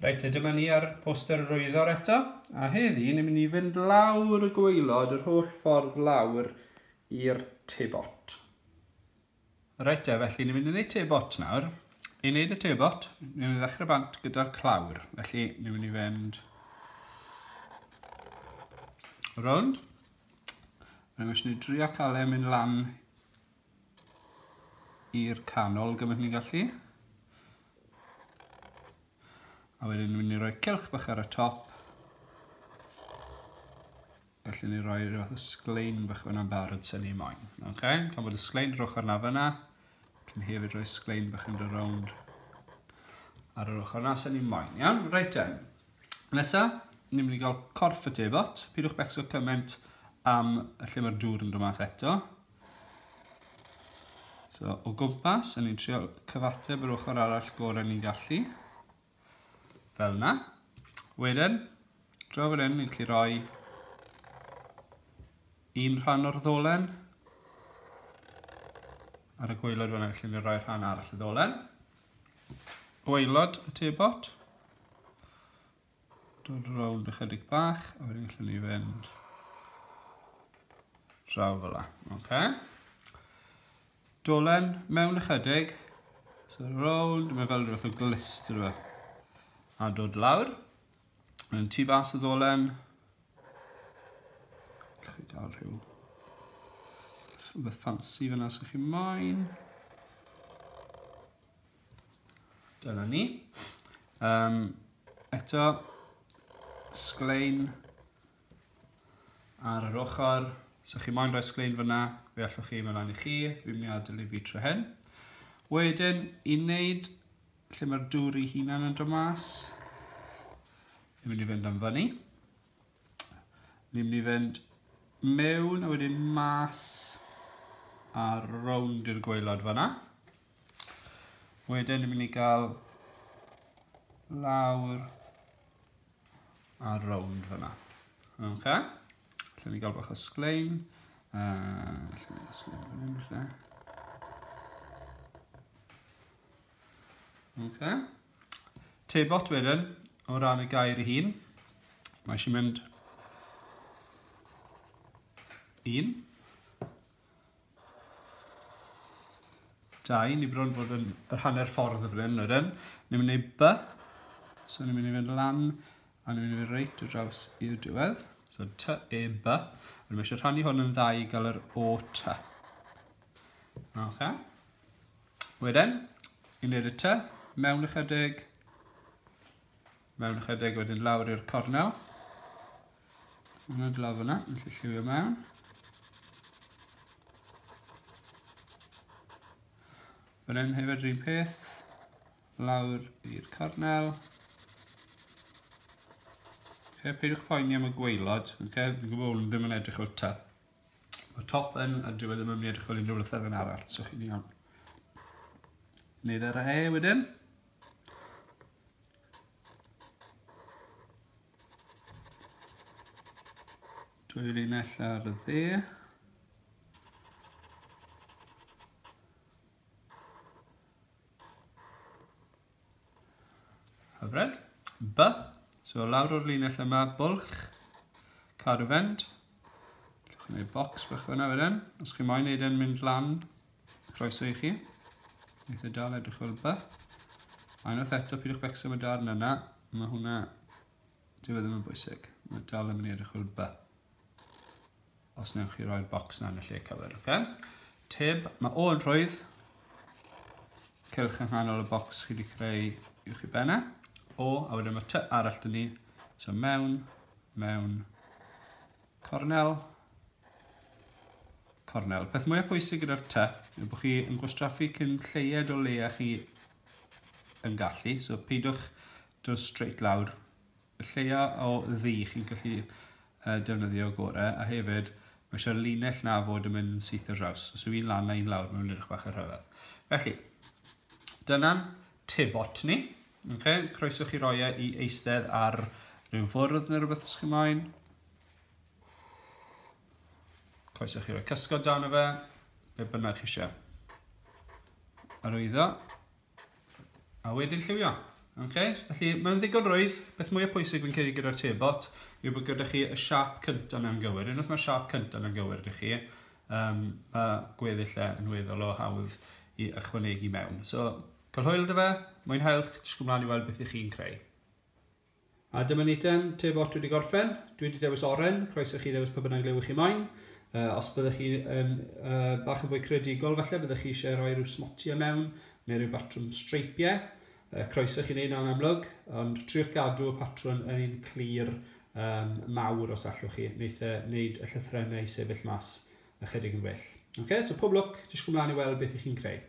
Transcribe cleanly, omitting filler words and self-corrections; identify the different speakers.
Speaker 1: Reit, dyma ni ar poster yr wyddor eto, a heddi ni'n mynd i fynd lawr y gwaelod, yr holl ffordd lawr i'r tebot. Reit, felly ni'n mynd i wneud tebot nawr. I wneud y tebot, ni'n mynd i ddechrau bant gyda'r clawr. Felly ni'n mynd i fynd rownd. Ni'n mynd i drio cael e mynd lan i'r canol gymaint ni'n gallu. A wedyn ni'n mynd i roi cylch bach ar y top. Felly ni'n rhoi rhywbeth o sglein bach fyna'n barod sy'n ni moyn. Gan bod y sglein yr ochr na fyna, ni'n hefyd rhoi sglein bach yn dod rownd ar yr ochr na sy'n ni moyn. Iawn, reit den. Nesa, ni'n mynd i gael corff y tebot. Pidwch becso cymaint am lle mae'r dŵr yn dod mas eto. So, o gwmpas, ni'n trio cyfateb yr ochr arall gorau ni'n gallu. Fel yna. Wedyn, draw fan hyn, ni'n gallu rhoi un rhan o'r ddolen. Ar y gwaelod fan hyn, gallu ni rhoi rhan arall y ddolen. Gwaelod y tebot. Dod rownd ychydig bach, a wedyn gallu ni fynd draw fel yna. Dolen mewn ychydig. So rownd, mae fel rhywbeth o glister fe. A dod lawr. Yn tu fas y ddolen. Gallwch chi gael rhywbeth ffansi fyna sy'ch chi moyn. Dyna ni. Eto, sglein ar yr ochr. Sy'ch chi moyn rhoi sglein fyna, fe allwch chi mewn i chi. Fi'n mynd i adael i fi trwy hyn. Wedyn, i wneud lle mae'r dŵr ei hunan yn dod mas. Ni'n mynd i fynd am fyny. Ni'n mynd i fynd mewn a wedyn mas a rownd i'r gwaelod fyna. Wedyn ni'n mynd i gael lawr a rownd fyna. Lle ni'n gael bach o sglein. Tebot wedyn, o ran y gair ei hun, mae eisiau mynd 1, 2, ni bron bod yn yr hanner ffordd y fan hyn, ni'n mynd i wneud B, so ni'n mynd i fynd lan, a ni'n mynd i fynd reit o draws i'r diwedd, so T, E, B, a ni'n eisiau rhannu hwn yn 2 i gael yr O, T. Wedyn, ni'n gwneud y T, mewn ychydig, wedyn lawr i'r cornel. Yna lawr fyna, yn lle lliwio mewn. Fan hyn hefyd rhywun peth, lawr i'r cornel. Peidiwch poeni am y gwaelod, fi'n gwybod ddim yn edrych o'r T. Mae top yn, a dwi ddim yn mynd i edrych fel unrhyw lythyren arall, so chi'n iawn. Wneud yr E wedyn. Dwy linell ar y dde. Hyfryd. B. So lawr o'r linell yma, bwlch. Cadw fynd. Gallwch chi wneud bocs bach fyna wedyn. Os chi moyn wneud yn mynd lan, croeso i chi. Eitha dal edrych fel B. A unwaith eto, pidwch becso am y darn yna. Mae hwnna, dyw e ddim yn bwysig. Mae dal yn mynd i edrych fel B. Os newch chi roi'r bocs na yn y lle cyfer. Tib, mae O yn rhwydd. Cylch yn nghanol y bocs chi wedi creu uwch i benna. O, a wedyn mae T arall dyn ni. So mewn, cornel. Peth mwyaf pwysig gyda'r T yw bod chi yn gwastraffu cyn lleied o leia chi yn gallu. So peidwch dod straight lawr. Y lleia o ddi chi'n gallu defnyddio gorau, a hefyd mae eisiau'r linell na fod yn mynd yn syth ar draws. Os yw un lan a un lawr, mae'n edrych bach ar rhyfedd. Felly, dyna'n tebot ni. Croeso chi roi i eistedd ar rhyw fwrdd neu rhywbeth os chi moyn. Croeso chi roi cysgod dan y fe, be bynnag chi eisiau. Arwyddo. A wedyn lliwio. Okay? Felly, mae'n ddigon roedd, beth mwy o pwysig fi'n credu gyda'r tebot yw bod gyda chi y siap cyntaf mewn gywir. Unwaith mae siap cyntaf mewn gywir ydych chi, mae gweddill yn weddol o hawdd i ychwanegu mewn. So, cael hwyl dy fe, mwynhewch, disgwyl mlaen i weld beth i chi'n creu. A dyma ni ten, tebot wedi gorffen. Dwi wedi dewis oren, croeso chi ddewis pa bynnag lew chi moyn. Os byddwch chi bach yn fwy creadigol, falle byddwch chi eisiau rhoi rhyw smotiau mewn, neu rhyw batrwm streipiau. Croeso chi'n neud na'n amlwg, ond triwch gadw y patrwn yn un clir mawr os allwch chi, wneud y llythrennau sefyll mas ychydig yn well. So pob lwc, disgwyl mlaen i weld beth i chi'n creu.